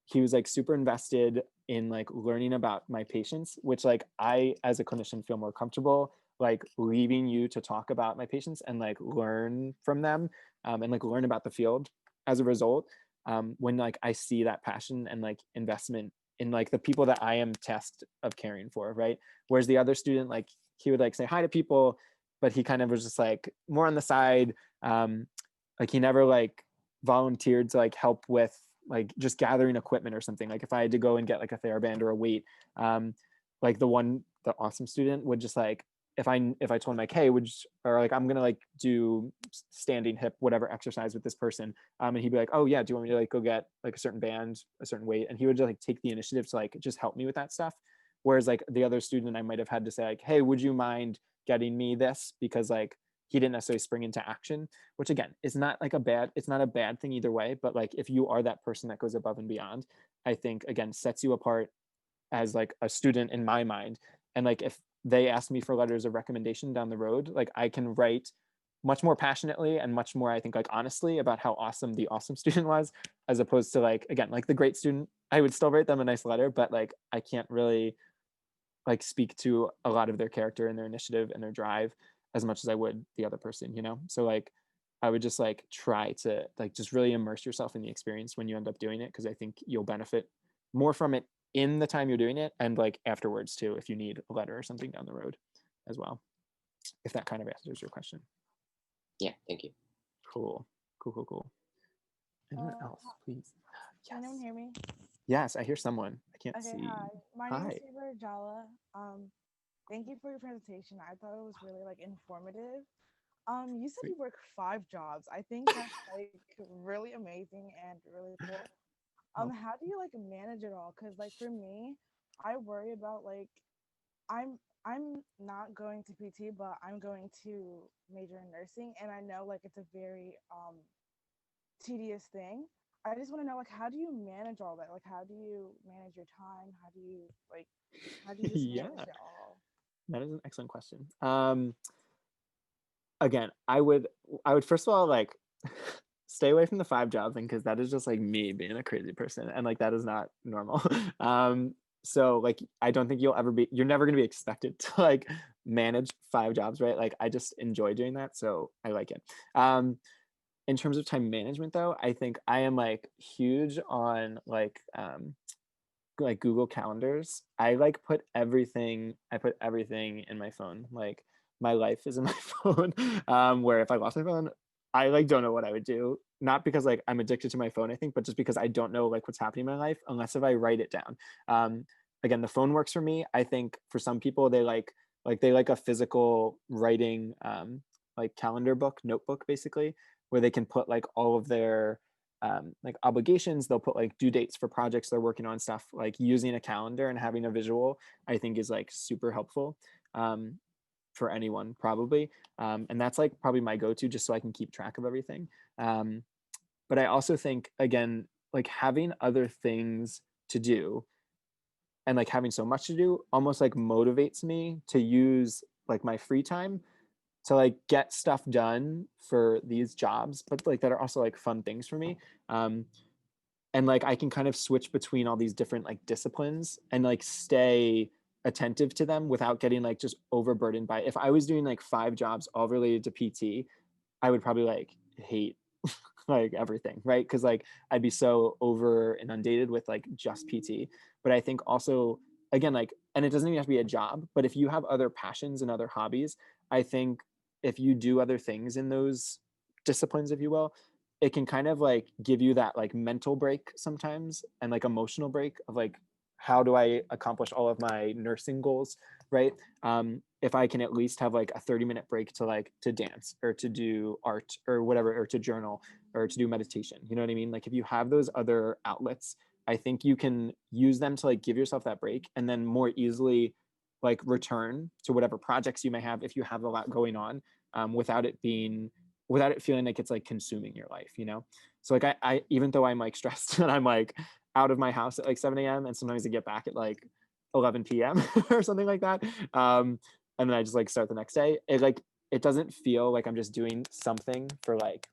he was like super invested in like learning about my patients, which like I as a clinician feel more comfortable like leaving you to talk about my patients and like learn from them, and like learn about the field as a result, when like I see that passion and like investment in like the people that I am tasked of caring for, right? Whereas the other student, like he would like say hi to people, but he kind of was just like more on the side. Like he never like volunteered to like help with like just gathering equipment or something. Like if I had to go and get like a TheraBand or a weight, like the awesome student would just like, if I told him like, hey, would you, or like I'm gonna like do standing hip whatever exercise with this person, and he'd be like, oh yeah, do you want me to like go get like a certain band, a certain weight, and he would just like take the initiative to like just help me with that stuff. Whereas like the other student, I might have had to say like, hey, would you mind getting me this, because like he didn't necessarily spring into action, which again is not like it's not a bad thing either way. But like if you are that person that goes above and beyond, I think again sets you apart as like a student in my mind. And like if they ask me for letters of recommendation down the road, like I can write much more passionately and much more, I think, like honestly about how awesome the awesome student was, as opposed to like again like the great student. I would still write them a nice letter, but like I can't really like speak to a lot of their character and their initiative and their drive as much as I would the other person, you know? So like I would just like try to like just really immerse yourself in the experience when you end up doing it, because I think you'll benefit more from it in the time you're doing it, and like afterwards too, if you need a letter or something down the road as well. if that kind of answers your question. Yeah, thank you. Cool. Cool. Anyone Uh, else, please? can anyone Yes. hear me? Yes, I hear someone. I can't Okay, see. hi. My name is Hi. Saber Jala. Thank you for your presentation. I thought it was really like informative. You said Sweet. you work 5 jobs. I think that's like really amazing and really cool. Well, How do you like manage it all? Because like for me, I worry about like I'm not going to PT, but I'm going to major in nursing, and I know like it's a very tedious thing. I just want to know like how do you manage all that? Like how do you manage your time? How do you just yeah, manage it all? that is an excellent question. Again, I would first of all like stay away from the 5 job thing because that is just like me being a crazy person, and like that is not normal. So like I don't think you're never gonna be expected to like manage 5 jobs, right? Like I just enjoy doing that, so I like it. In terms of time management though, I think I am like huge on like Google Calendars. I put everything in my phone. Like my life is in my phone. Where if I lost my phone, I like don't know what I would do. Not because like I'm addicted to my phone, I think, but just because I don't know like what's happening in my life unless if I write it down. Um, Again, the phone works for me. I think for some people they like a physical writing like calendar book, notebook basically, where they can put like all of their like obligations. They'll put like due dates for projects they're working on, stuff like using a calendar and having a visual I think is like super helpful um, for anyone probably. And that's like probably my go-to just so I can keep track of everything. um, but I also think again like having other things to do and like having so much to do almost like motivates me to use like my free time to like get stuff done for these jobs, but like that are also like fun things for me. um, and like I can kind of switch between all these different like disciplines and like stay attentive to them without getting like just overburdened by if I was doing like 5 jobs all related to PT, I would probably like hate like everything, right? Because like I'd be so over inundated with like just PT. But I think also again like, and it doesn't even have to be a job, but if you have other passions and other hobbies, I think if you do other things in those disciplines, if you will, it can kind of like give you that like mental break sometimes and like emotional break of like how do I accomplish all of my nursing goals, right? If I can at least have like a 30-minute break to like to dance or to do art or whatever, or to journal or to do meditation, you know what I mean? Like if you have those other outlets, I think you can use them to like give yourself that break and then more easily like return to whatever projects you may have if you have a lot going on, without it feeling like it's like consuming your life, you know? So like I even though I'm like stressed and I'm like out of my house at like 7 a.m. and sometimes I get back at like 11 p.m. or something like that. And then I just like start the next day. It doesn't feel like I'm just doing something for like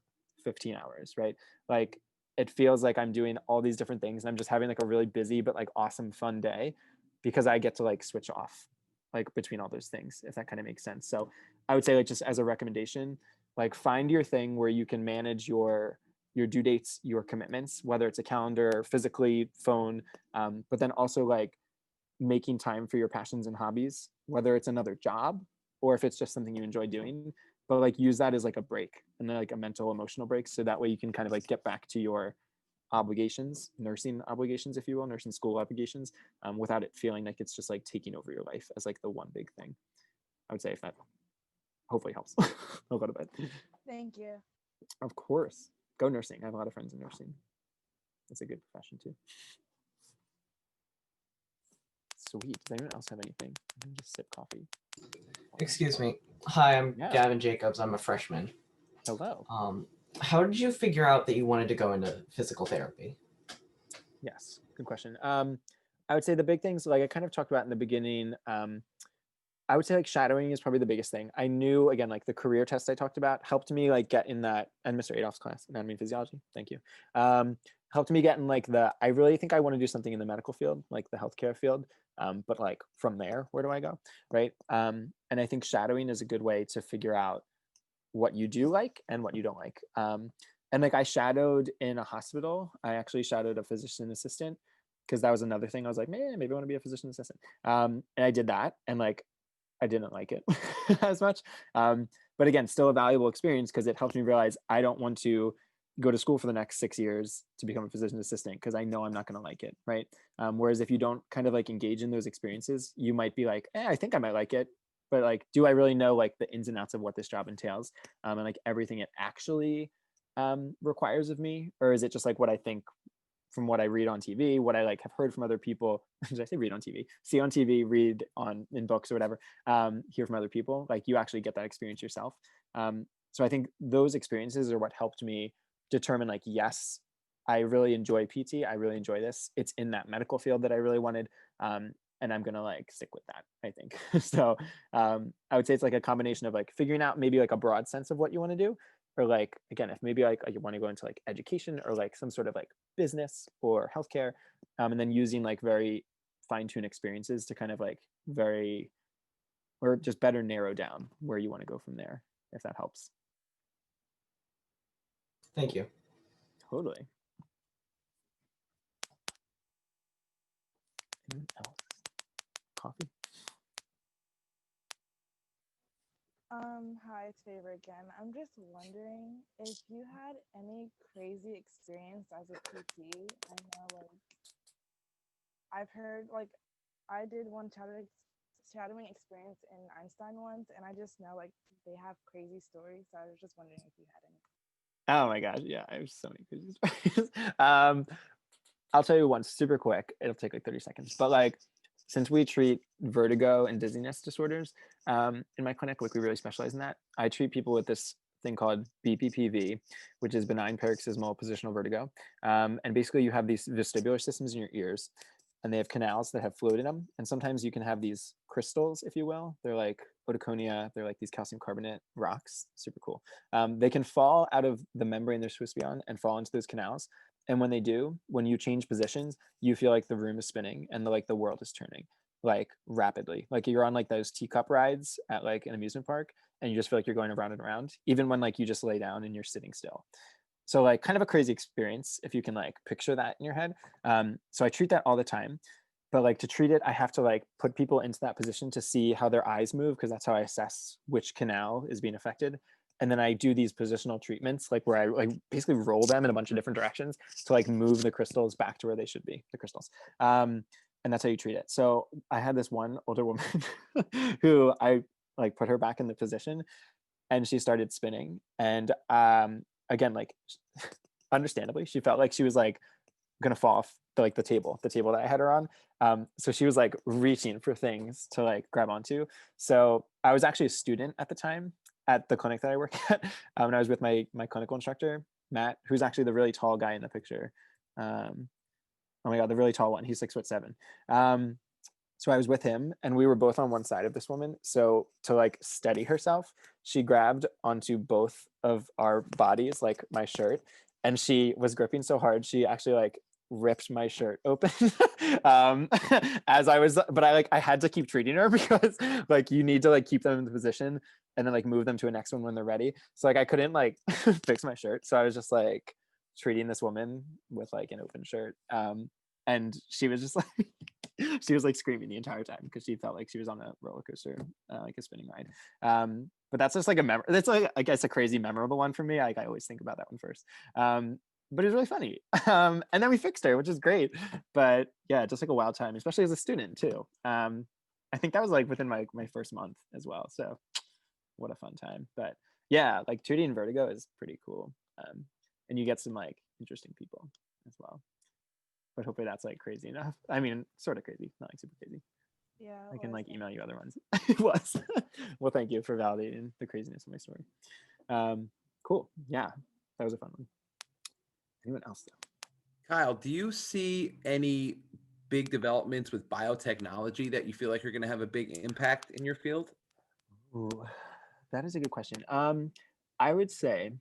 15 hours, right? Like it feels like I'm doing all these different things and I'm just having like a really busy but like awesome fun day because I get to like switch off like between all those things, if that kind of makes sense. So I would say like just as a recommendation, like find your thing where you can manage your due dates, your commitments, whether it's a calendar, physically, phone, but then also like making time for your passions and hobbies, whether it's another job or if it's just something you enjoy doing, but like use that as like a break and then like a mental emotional break. So that way you can kind of like get back to your obligations, nursing obligations, if you will, nursing school obligations, without it feeling like it's just like taking over your life as like the one big thing. I would say if that hopefully helps. I'll go to bed. Thank you. Of course. Go nursing. I have a lot of friends in nursing. It's a good profession too. Sweet. Does anyone else have anything? I'm just sip coffee. Excuse me. Hi, I'm Yeah. Gavin Jacobs. I'm a freshman. Hello. How did you figure out that you wanted to go into physical therapy? Yes. Good question. I would say the big things, like I kind of talked about in the beginning, I would say like shadowing is probably the biggest thing. I knew again, like the career test I talked about helped me like get in that, and Mr. Adolph's class, anatomy and physiology. Thank you. Helped me get in like I really think I want to do something in the medical field, like the healthcare field. But like from there, where do I go? Right. And I think shadowing is a good way to figure out what you do like and what you don't like. And like I shadowed in a hospital. I actually shadowed a physician assistant because that was another thing. I was like, man, maybe I want to be a physician assistant. And I did that. And like I didn't like it as much. But again, still a valuable experience because it helped me realize I don't want to go to school for the next 6 years to become a physician assistant because I know I'm not going to like it, right? Whereas if you don't kind of like engage in those experiences, you might be like, I think I might like it, but like, do I really know like the ins and outs of what this job entails, and like everything it actually requires of me, or is it just like what I think from what I read on TV, what I like have heard from other people? Did I say read on TV? See on TV, read on in books or whatever, hear from other people. Like you actually get that experience yourself. So I think those experiences are what helped me determine like, yes, I really enjoy PT. I really enjoy this. It's in that medical field that I really wanted. And I'm gonna like stick with that, I think. So I would say it's like a combination of like figuring out maybe like a broad sense of what you want to do, or like again, if maybe like you want to go into like education or like some sort of like business or healthcare, and then using like very fine-tuned experiences to kind of like very or just better narrow down where you want to go from there, if that helps. Thank you. Totally. Anyone else? Coffee? Hi, it's Favor again. I'm just wondering if you had any crazy experience as a PT. I know, like, I've heard, like, I did one shadowing experience in Einstein once, and I just know, like, they have crazy stories. So I was just wondering if you had any. Oh my gosh, yeah, I have so many crazy stories. I'll tell you one super quick. It'll take like 30 seconds. But like, since we treat vertigo and dizziness disorders in my clinic, like we really specialize in that. I treat people with this thing called BPPV, which is benign paroxysmal positional vertigo. And basically you have these vestibular systems in your ears, and they have canals that have fluid in them. And sometimes you can have these crystals, if you will. They're like otoconia. They're like these calcium carbonate rocks. Super cool. They can fall out of the membrane they're supposed to be on and fall into those canals. And when they do, when you change positions, you feel like the room is spinning and the world is turning like rapidly. Like you're on like those teacup rides at like an amusement park, and you just feel like you're going around and around, even when like you just lay down and you're sitting still. So like kind of a crazy experience if you can like picture that in your head. So I treat that all the time. But like to treat it, I have to like put people into that position to see how their eyes move, because that's how I assess which canal is being affected. And then I do these positional treatments, like where I like basically roll them in a bunch of different directions to like move the crystals back to where they should be, the crystals. And that's how you treat it. So I had this one older woman who I like put her back in the position, and she started spinning. And again, like understandably, she felt like she was like gonna fall off the table that I had her on. So she was like reaching for things to like grab onto. So I was actually a student at the time at the clinic that I work at. And I was with my clinical instructor, Matt, who's actually the really tall guy in the picture. Oh my God, the really tall one. He's 6'7". So I was with him, and we were both on one side of this woman. So to like steady herself, she grabbed onto both of our bodies, like my shirt, and she was gripping so hard, she actually like ripped my shirt open as I was, but I had to keep treating her because like you need to like keep them in the position and then like move them to a next one when they're ready. So like I couldn't like fix my shirt. So I was just like treating this woman with like an open shirt. And she was just like, she was like screaming the entire time because she felt like she was on a roller coaster, like a spinning ride. But that's just like that's like, I guess, a crazy memorable one for me. Like I always think about that one first. But it was really funny. And then we fixed her, which is great. But yeah, just like a wild time, especially as a student too. I think that was like within my first month as well. So what a fun time. But yeah, like treating vertigo is pretty cool. And you get some like interesting people as well. But hopefully that's like crazy enough. I mean, sort of crazy, not like super crazy. Yeah. I can like email you. you other ones. It was. Well, thank you for validating the craziness of my story. Cool. Yeah, that was a fun one. Anyone else though? Kyle, do you see any big developments with biotechnology that you feel like are going to have a big impact in your field? Ooh, that is a good question. I would say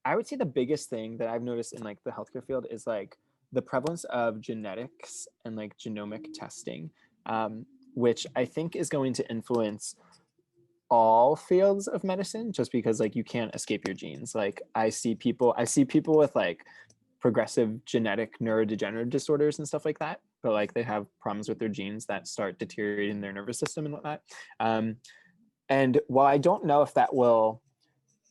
the biggest thing that I've noticed in like the healthcare field is like the prevalence of genetics and like genomic testing, which I think is going to influence all fields of medicine, just because like you can't escape your genes. Like I see people with like progressive genetic neurodegenerative disorders and stuff like that, but like they have problems with their genes that start deteriorating their nervous system and whatnot. And while I don't know if that will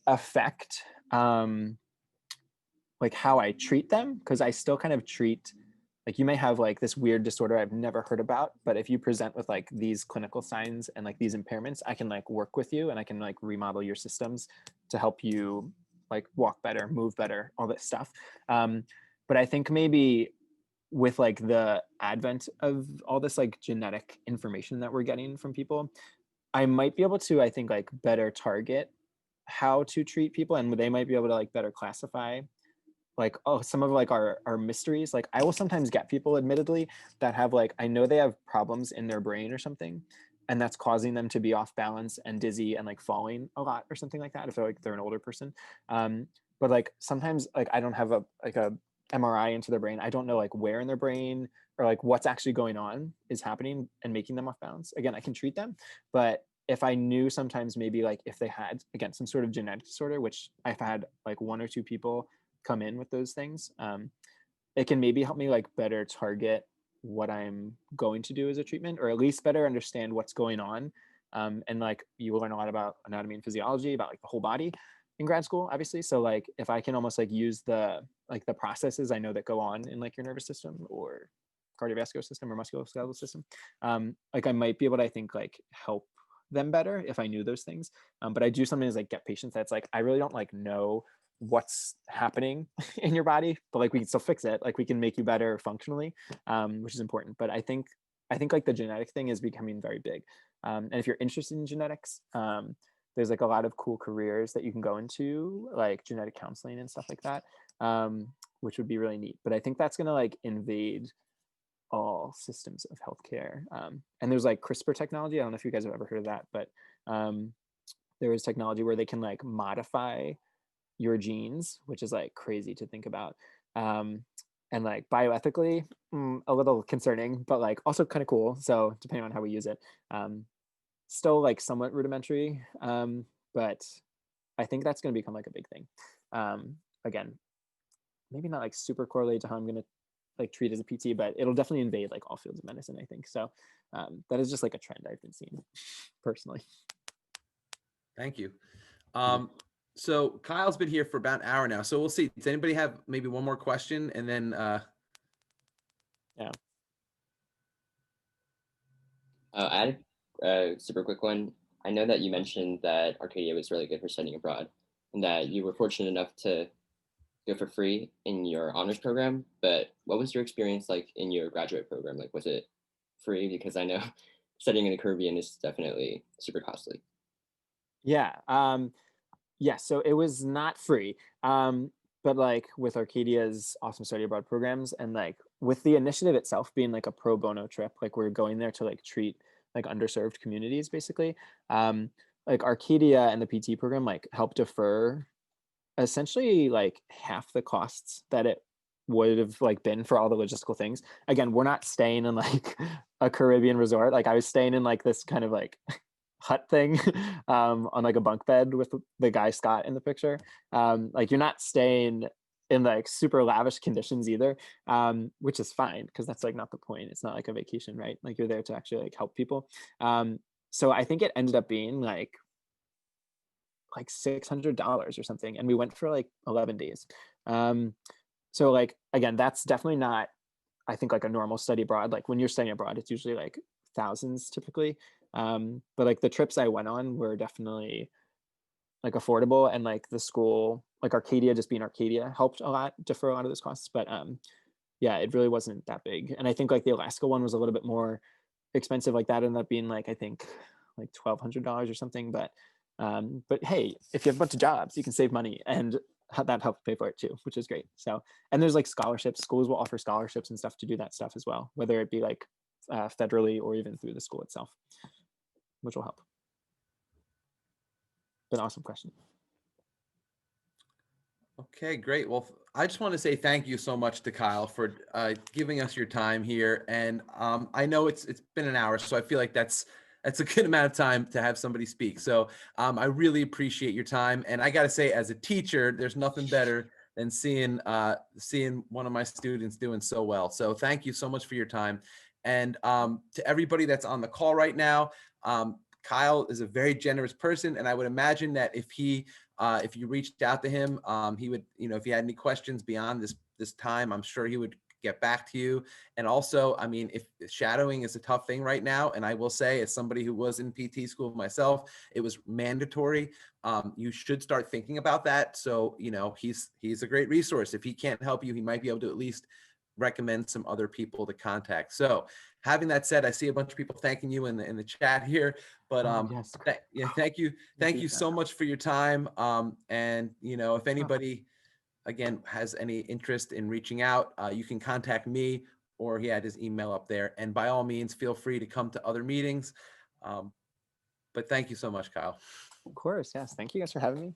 affect like how I treat them, because I still kind of treat, like you may have like this weird disorder I've never heard about, but if you present with like these clinical signs and like these impairments, I can like work with you and I can like remodel your systems to help you like walk better, move better, all that stuff. But I think maybe with like the advent of all this like genetic information that we're getting from people, I might be able to, I think, like better target how to treat people, and they might be able to like better classify like, oh, some of like our mysteries. Like I will sometimes get people admittedly that have like, I know they have problems in their brain or something, and that's causing them to be off balance and dizzy and like falling a lot or something like that if they're an older person. But like sometimes like I don't have a MRI into their brain. I don't know like where in their brain or like what's actually going on is happening and making them off balance. Again, I can treat them, but if I knew sometimes maybe like if they had, again, some sort of genetic disorder, which I've had like 1 or 2 people come in with those things, it can maybe help me like better target what I'm going to do as a treatment, or at least better understand what's going on. And like you will learn a lot about anatomy and physiology, about like the whole body in grad school, obviously. So like if I can almost like use the processes I know that go on in like your nervous system or cardiovascular system or musculoskeletal system, like I might be able to, I think, like help them better if I knew those things. But I do sometimes like get patients that's like, I really don't like know what's happening in your body, but like we can still fix it. Like we can make you better functionally, which is important. But I think like the genetic thing is becoming very big. And if you're interested in genetics, there's like a lot of cool careers that you can go into, like genetic counseling and stuff like that, which would be really neat. But I think that's gonna like invade all systems of healthcare. And there's like CRISPR technology. I don't know if you guys have ever heard of that, but there is technology where they can like modify your genes, which is like crazy to think about. And like bioethically, a little concerning, but like also kind of cool. So depending on how we use it, still like somewhat rudimentary, but I think that's going to become like a big thing. Again, maybe not like super correlated to how I'm going to like treat as a PT, but it'll definitely invade like all fields of medicine, I think. So that is just like a trend I've been seeing personally. Thank you. So Kyle's been here for about an hour now. So we'll see. Does anybody have maybe one more question? And then yeah. I had a super quick one. I know that you mentioned that Arcadia was really good for studying abroad and that you were fortunate enough to go for free in your honors program, but what was your experience like in your graduate program? Like, was it free? Because I know studying in the Caribbean is definitely super costly. Yeah. Yeah, so it was not free. But like with Arcadia's awesome study abroad programs and like with the initiative itself being like a pro bono trip, like we're going there to like treat like underserved communities basically. Like Arcadia and the PT program like help defer essentially like half the costs that it would have like been for all the logistical things. Again, we're not staying in like a Caribbean resort. Like I was staying in like this kind of like hut thing on like a bunk bed with the guy Scott in the picture. Like you're not staying in like super lavish conditions either, which is fine because that's like not the point. It's not like a vacation, right? Like you're there to actually like help people. So I think it ended up being like $600 or something, and we went for like 11 days. So like again, that's definitely not, I think, like a normal study abroad. Like when you're studying abroad, it's usually like thousands typically. But like the trips I went on were definitely like affordable, and like the school, like Arcadia, just being Arcadia, helped a lot defer a lot of those costs. But yeah, it really wasn't that big. And I think like the Alaska one was a little bit more expensive. Like that ended up being like, I think like $1,200 or something. But hey, if you have a bunch of jobs, you can save money, and that helps pay for it too, which is great. So, and there's like scholarships. Schools will offer scholarships and stuff to do that stuff as well, whether it be like federally or even through the school itself, which will help. An awesome question. Okay, great. Well, I just want to say thank you so much to Kyle for giving us your time here. And I know it's been an hour, so I feel like that's a good amount of time to have somebody speak. So I really appreciate your time. And I got to say, as a teacher, there's nothing better than seeing one of my students doing so well. So thank you so much for your time. And to everybody that's on the call right now, Kyle is a very generous person, and I would imagine that if you reached out to him, he would, if he had any questions beyond this time, I'm sure he would get back to you. And also, I mean, if shadowing is a tough thing right now, and I will say, as somebody who was in PT school myself, it was mandatory. You should start thinking about that. So, he's a great resource. If he can't help you, he might be able to at least recommend some other people to contact. So having that said, I see a bunch of people thanking you in the chat here, but Yes. thank you so much for your time. And if anybody again has any interest in reaching out, you can contact me, or he had his email up there, and by all means feel free to come to other meetings. But thank you so much, Kyle. Of course. Yes. Thank you guys for having me.